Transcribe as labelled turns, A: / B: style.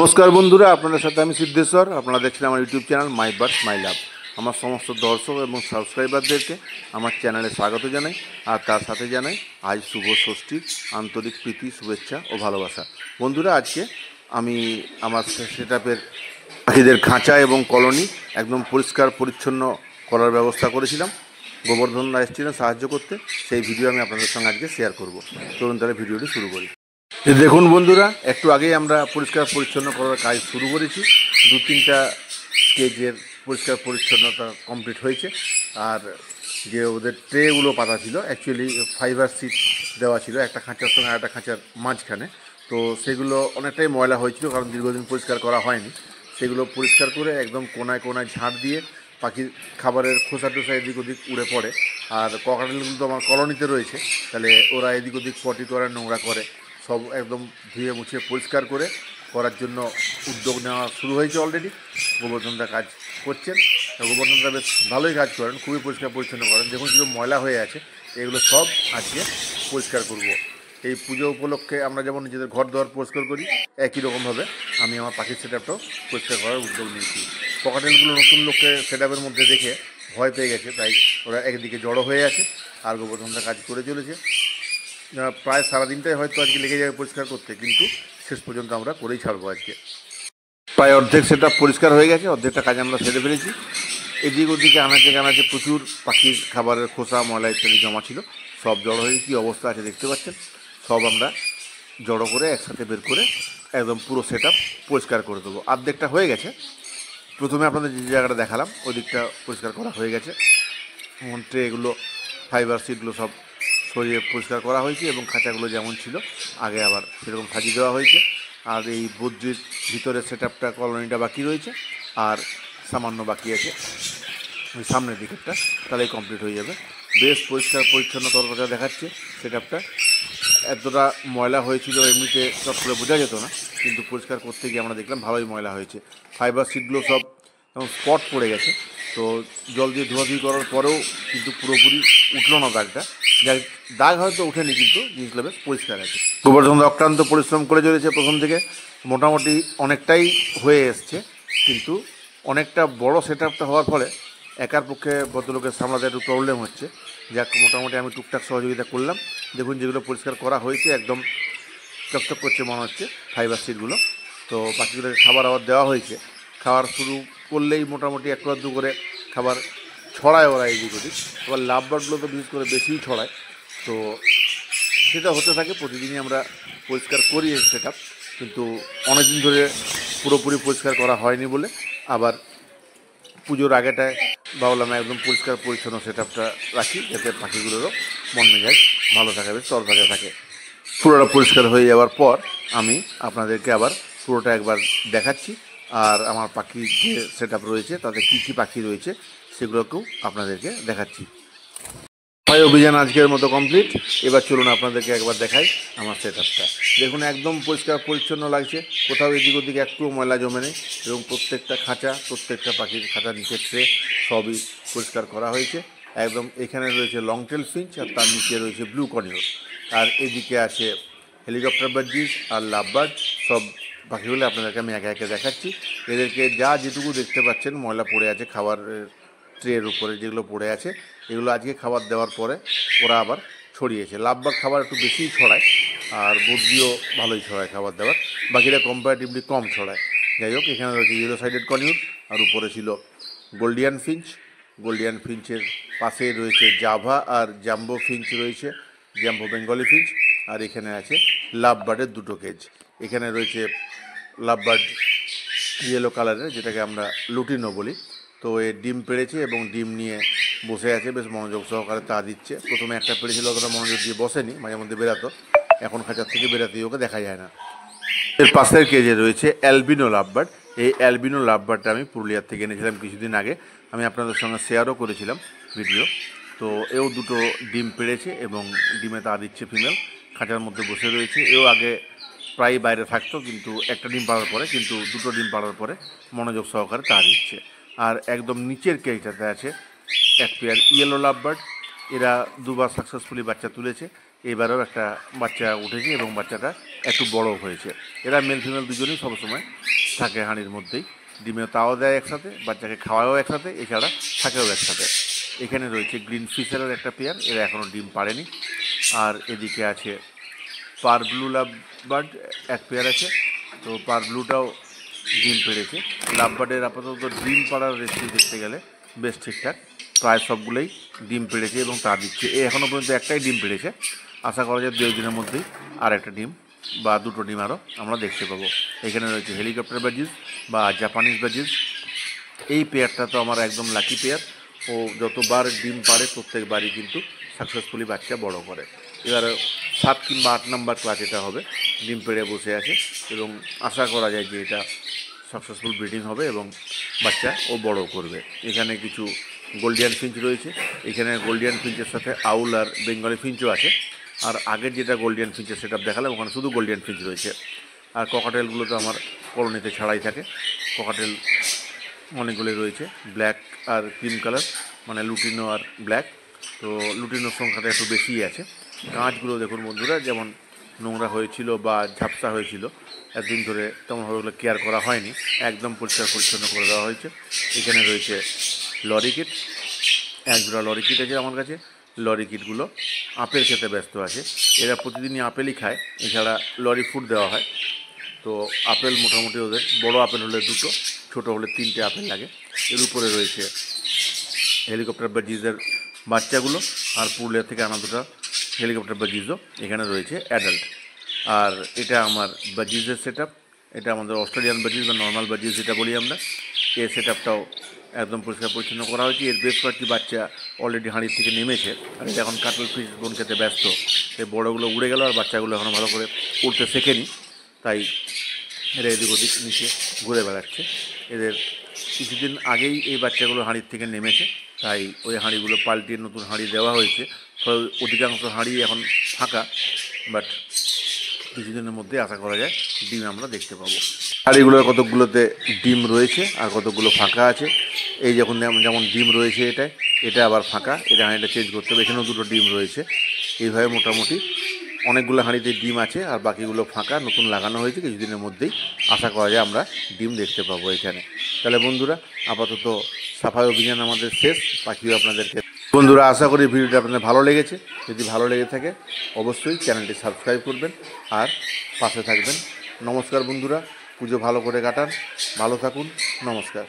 A: নমস্কার বন্ধুরা, আপনাদের সাথে আমি সিদ্ধেশ্বর। আপনারা দেখছেন আমার ইউটিউব চ্যানেল মাই বার্ডস মাই লাভ। আমার সমস্ত দর্শক এবং সাবস্ক্রাইবারদেরকে আমার চ্যানেলে স্বাগত জানাই, আর তার সাথে জানাই আজ শুভ ষষ্ঠীর আন্তরিক প্রীতি, শুভেচ্ছা ও ভালোবাসা। বন্ধুরা, আজকে আমি আমার সেটআপের পাখিদের খাঁচা এবং কলোনি একদম পরিষ্কার পরিচ্ছন্ন করার ব্যবস্থা করেছিলাম। গোবর্ধনরা এসেছিলেন সাহায্য করতে, সেই ভিডিও আমি আপনাদের সঙ্গে আজকে শেয়ার করব। চলুন তাহলে ভিডিওটি শুরু করি। দেখুন বন্ধুরা, একটু আগেই আমরা পরিষ্কার পরিচ্ছন্ন করার কাজ শুরু করেছি। 2-3টা কেজের পরিষ্কার পরিচ্ছন্নতা কমপ্লিট হয়েছে। আর যে ওদের ট্রেগুলো পাতা ছিল, অ্যাকচুয়ালি ফাইবার সিট দেওয়া ছিল একটা খাঁচার সঙ্গে একটা খাঁচার মাঝখানে, তো সেগুলো অনেকটাই ময়লা হয়েছিল, কারণ দীর্ঘদিন পরিষ্কার করা হয়নি। সেগুলো পরিষ্কার করে একদম কোনায় কোনায় ঝাঁট দিয়ে পাখির খাবারের খোসা টোসা এদিক ওদিক উড়ে পড়ে। আর ককাটেলগুলো তো আমার কলোনিতে রয়েছে, তাহলে ওরা এদিক ওদিক পটি করে, নোংরা করে, সব একদম ধুয়ে মুছে পরিষ্কার করে করার জন্য উদ্যোগ নেওয়া শুরু হয়েছে অলরেডি। গোবর্ধনদা কাজ করছেন, গোবর্ধনদা বেশ ভালোই কাজ করেন, খুবই পরিষ্কার পরিচ্ছন্ন করেন। দেখুন কিছু ময়লা হয়ে আছে, এগুলো সব আজকে পরিষ্কার করব। এই পুজো উপলক্ষে আমরা যেমন নিজেদের ঘর দুয়ার পরিষ্কার করি, একই রকমভাবে আমি আমার পাখির সেটআপটাও পরিষ্কার করার উদ্যোগ নিয়েছি। পকাটেলগুলো নতুন লোককে সেটআপের মধ্যে দেখে ভয় পেয়ে গেছে, তাই ওরা একদিকে জড়ো হয়ে আছে, আর গোবর্ধনদা কাজ করে চলেছে। প্রায় সারাদিনটাই হয়তো আজকে লেগে যাবে পরিষ্কার করতে, কিন্তু শেষ পর্যন্ত আমরা করেই ছাড়বো আজকে। প্রায় অর্ধেক সেটআপ পরিষ্কার হয়ে গেছে, অর্ধেকটা কাজ আমরা সেরে ফেলেছি। এদিক ওদিকে আনাচে প্রচুর পাখির খাবারের খোসা, ময়লা ইত্যাদি জমা ছিল, সব জড়ো হয়ে কী অবস্থা আছে দেখতে পাচ্ছেন। সব আমরা জড়ো করে একসাথে বের করে একদম পুরো সেটআপ পরিষ্কার করে দেবো। অর্ধেকটা হয়ে গেছে। প্রথমে আপনাদের যে জায়গাটা দেখালাম ওই দিকটা পরিষ্কার করা হয়ে গেছে। ট্রেগুলো, ফাইবার সিটগুলো সব সরিয়ে পরিষ্কার করা হয়েছে, এবং খাঁচাগুলো যেমন ছিল আগে আবার সেরকম সাজিয়ে দেওয়া হয়েছে। আর এই বদ্রির ভিতরে সেটআপটা, কলোনিটা বাকি রয়েছে, আর সামান্য বাকি আছে ওই সামনের দিকেরটা, তাহলেই কমপ্লিট হয়ে যাবে। বেশ পরিষ্কার পরিচ্ছন্ন তরকাটা দেখাচ্ছে সেটআপটা। এতটা ময়লা হয়েছিল এমনিতে সব করে বোঝা যেত না, কিন্তু পরিষ্কার করতে গিয়ে আমরা দেখলাম ভালোই ময়লা হয়েছে। ফাইবার সিটগুলো সব স্পট পড়ে গেছে, তো জল দিয়ে ধোয়াধুয়ি করার পরেও কিন্তু পুরোপুরি উঠলো না দাগটা। দাগ হয়তো ওঠেনি, কিন্তু জিনিসগুলো বেশ পরিষ্কার আছে। গোবর্ধন অক্লান্ত পরিশ্রম করে চলেছে প্রথম থেকে, মোটামুটি অনেকটাই হয়ে এসছে, কিন্তু অনেকটা বড় সেটআপটা হওয়ার ফলে একার পক্ষে ভদ্রলোকের সামলাতে একটু প্রবলেম হচ্ছে। যাক, মোটামুটি আমি টুকটাক সহযোগিতা করলাম। দেখুন যেগুলো পরিষ্কার করা হয়েছে একদম চকচক করছে মনে হচ্ছে ফাইবার সিটগুলো। তো পাখিগুলোকে খাবার আবার দেওয়া হয়েছে। খাবার শুরু করলেই মোটামুটি একটু আধটু করে খাবার ছড়ায় ওরা এদিক ওদিক। আবার লাভ বার্ডগুলো তো বিশেষ করে বেশিই ছড়ায়, তো সেটা হতে থাকে। প্রতিদিনই আমরা পরিষ্কার করি সেটআপ, কিন্তু অনেকদিন ধরে পুরোপুরি পরিষ্কার করা হয়নি বলে আবার পুজোর আগেটায় ভাবলাম একদম পরিষ্কার পরিচ্ছন্ন সেটআপটা রাখি, যাতে পাখিগুলোরও মন মেজাজ ভালো থাকে, বেশ তরতাজা থাকে। পুরোটা পরিষ্কার হয়ে যাওয়ার পর আমি আপনাদেরকে আবার পুরোটা একবার দেখাচ্ছি, আর আমার পাখির যে সেটআপ রয়েছে তাতে কী কী পাখি রয়েছে সেগুলোকেও আপনাদেরকে দেখাচ্ছি। অভিযান আজকের মতো কমপ্লিট। এবার চলুন আপনাদেরকে একবার দেখাই আমার সেটআপটা। দেখুন একদম পরিষ্কার পরিচ্ছন্ন লাগছে, কোথাও এদিক ওদিকে একটু ময়লা জমে নেই, এবং প্রত্যেকটা খাঁচা, প্রত্যেকটা পাখির খাঁচা নিচের ট্রে সবই পরিষ্কার করা হয়েছে একদম। এখানে রয়েছে লং টেল ফিঞ্চ, আর তার নিচে রয়েছে ব্লু কর্নিয়র, আর এদিকে আছে হেলিকপ্টার বার্জিস আর লাভ বার্ড। সব পাখিগুলো আপনাদেরকে আমি একে একে দেখাচ্ছি। এদেরকে যা যেটুকু দেখতে পাচ্ছেন ময়লা পড়ে আছে খাবারের ট্রের উপরে, যেগুলো পড়ে আছে এগুলো আজকে খাবার দেওয়ার পরে ওরা আবার ছড়িয়েছে। লাভবাগ খাবার একটু বেশিই ছড়ায়, আর বদ্রিও ভালোই ছড়ায় খাবার দাবার, বাকিরা কম্পারেটিভলি কম ছড়ায়। যাই হোক, এখানে রয়েছে ইয়েলো সাইডেড কর্নিয়র, আর উপরে ছিল গোল্ডিয়ান ফিঞ্চ। গোল্ডিয়ান ফিঞ্চের পাশে রয়েছে জাভা আর জাম্বো ফিঞ্চ রয়েছে, জাম্বো বেঙ্গলি ফিঞ্চ। আর এখানে আছে লাভ বার্ডের দুটো কেজ। এখানে রয়েছে লাভ বার্ড ইয়েলো কালারের, যেটাকে আমরা লুটিনো বলি। তো এ ডিম পেড়েছে এবং ডিম নিয়ে বসে আছে, বেশ মনোযোগ সহকারে তা দিচ্ছে। প্রথমে একটা পেড়েছিল, অতটা মনোযোগ দিয়ে বসেনি, মাঝে মধ্যে বেরাতো, এখন খাঁচার থেকে বেরাতেই ওকে দেখা যায় না। এর পাশের কেজে রয়েছে অ্যালবিনো লাভবার্ড। এই অ্যালবিনো লাভবার্ডটা আমি পুরুলিয়ার থেকে এনেছিলাম কিছুদিন আগে, আমি আপনাদের সঙ্গে শেয়ারও করেছিলাম ভিডিও। তো এও দুটো ডিম পেড়েছে এবং ডিমে তা দিচ্ছে ফিমেল, খাঁচার মধ্যে বসে রয়েছে। এও আগে প্রায় বাইরে থাকতো, কিন্তু একটা ডিম পাড়ার পরে, কিন্তু দুটো ডিম পাড়ার পরে মনোযোগ সহকারে তা দিচ্ছে। আর একদম নিচের কেজটাতে আছে এক পেয়ার ইয়েলো লাভবার্ড। এরা দুবার সাকসেসফুলি বাচ্চা তুলেছে, এবারেও একটা বাচ্চা উঠেছে এবং বাচ্চাটা একটু বড় হয়েছে। এরা মেল ফিমেল দুজনেই সবসময় থাকে হাঁড়ির মধ্যেই, ডিমে তাও দেয় একসাথে, বাচ্চাকে খাওয়াও একসাথে, এছাড়া থাকেও একসাথে। এখানে রয়েছে গ্রিন ফিশারের একটা পেয়ার, এরা এখনও ডিম পাড়েনি। আর এদিকে আছে পার ব্লু লাভ বার্ড এক পেয়ার আছে, তো পার ব্লুটাও ডিম পেড়েছে। লাভ বার্ডের আপাতত ডিম পাড়ার রেসিপি দেখতে গেলে বেশ ঠিকঠাক, প্রায় সবগুলোই ডিম পেড়েছে এবং তা দিচ্ছে। এখনও পর্যন্ত একটাই ডিম পেড়েছে, আশা করা যায় 2 দিনের মধ্যেই আর একটা ডিম বা 2টো ডিম আরও আমরা দেখতে পাবো। এখানে রয়েছে হেলিকপ্টার বাজিজ বা জাপানিজ বাজিজ। এই পেয়ারটা তো আমার একদম লাকি পেয়ার, ও যতবার ডিম পাড়ে প্রত্যেকবারই কিন্তু সাকসেসফুলি বাচ্চা বড় করে। এবার 7 কিংবা 8 নাম্বার ক্লাস এটা হবে, ডিম পেড়ে বসে আছে এবং আশা করা যায় যে এটা সাকসেসফুল ব্রিডিং হবে এবং বাচ্চা ও বড় করবে। এখানে কিছু গোল্ডিয়ান ফিঞ্চ রয়েছে, এখানে গোল্ডিয়ান ফিঞ্চের সাথে আউল আর বেঙ্গলি ফিঞ্চও আছে। আর আগের যেটা গোল্ডিয়ান ফিঞ্চের সেট আপ দেখালাম ওখানে শুধু গোল্ডিয়ান ফিঞ্চ রয়েছে। আর ককাটেলগুলো তো আমার কলোনিতে ছাড়াই থাকে। ককাটেল অনেকগুলি রয়েছে, ব্ল্যাক আর ক্রিম কালার, মানে লুটিনো আর ব্ল্যাক। তো লুটিনোর সংখ্যাটা একটু বেশিই আছে। কাঁচগুলো দেখুন বন্ধুরা, যেমন নোংরা হয়েছিল বা ঝাপসা হয়েছিল, একদিন ধরে তেমনভাবে ওগুলো কেয়ার করা হয়নি, একদম পরিষ্কার পরিচ্ছন্ন করে দেওয়া হয়েছে। এখানে রয়েছে লরিকিট, একজোড়া লরিকিট আছে আমার কাছে। লরিকিটগুলো আপেল খেতে ব্যস্ত আছে, এরা প্রতিদিনই আপেলই খায়, এছাড়া লরি ফুড দেওয়া হয়। তো আপেল মোটামুটি ওদের বড় আপেল হলে 2টো, ছোটো হলে 3টে আপেল লাগে। এর উপরে রয়েছে হেলিকপ্টার বাজিজের বাচ্চাগুলো, আর পুরুলিয়া থেকে আনা 2টা হেলিকপ্টার বাজিজও এখানে রয়েছে অ্যাডাল্ট। আর এটা আমার বাজিজের সেট আপ, এটা আমাদের অস্ট্রেলিয়ান বাজিজ বা নর্মাল বাজিজ যেটা বলি আমরা। এর সেট আপটাও একদম পরিষ্কার পরিচ্ছন্ন করা হয়েছে। এর বেশ কয়েকটি বাচ্চা অলরেডি হাঁড়ির থেকে নেমেছে, আর এটা এখন কাটল ফিশ বোন খেতে ব্যস্ত। এই বড়োগুলো উড়ে গেল আর বাচ্চাগুলো এখনও ভালো করে উড়তে শেখেনি, তাই এরা এদিক ওদিক নিচে ঘুরে বেড়াচ্ছে। এদের কিছুদিন আগেই এই বাচ্চাগুলো হাঁড়ির থেকে নেমেছে, তাই ওই হাঁড়িগুলো পাল্টিয়ে নতুন হাঁড়ি দেওয়া হয়েছে। ফলে অধিকাংশ হাঁড়ি এখন ফাঁকা, বাট কিছুদিনের মধ্যে আশা করা যায় ডিম আমরা দেখতে পাবো। হাঁড়িগুলোর কতকগুলোতে ডিম রয়েছে আর কতকগুলো ফাঁকা আছে। এই যখন যেমন ডিম রয়েছে এটা আবার ফাঁকা, এটা হাঁড়িটা চেঞ্জ করতে হবে। এখানেও 2টো ডিম রয়েছে। এইভাবে মোটামুটি অনেকগুলো হাঁড়িতে ডিম আছে আর বাকিগুলো ফাঁকা, নতুন লাগানো হয়েছে। কিছুদিনের মধ্যেই আশা করা যায় আমরা ডিম দেখতে পাবো এখানে। তাহলে বন্ধুরা, আপাতত সাফাই অভিযান আমাদের শেষ, পাখিও আপনাদেরকে। বন্ধুরা, আশা করি ভিডিওটা আপনাদের ভালো লেগেছে। যদি ভালো লেগে থাকে অবশ্যই চ্যানেলটি সাবস্ক্রাইব করবেন আর পাশে থাকবেন। নমস্কার বন্ধুরা, পুজো ভালো করে কাটান, ভালো থাকুন, নমস্কার।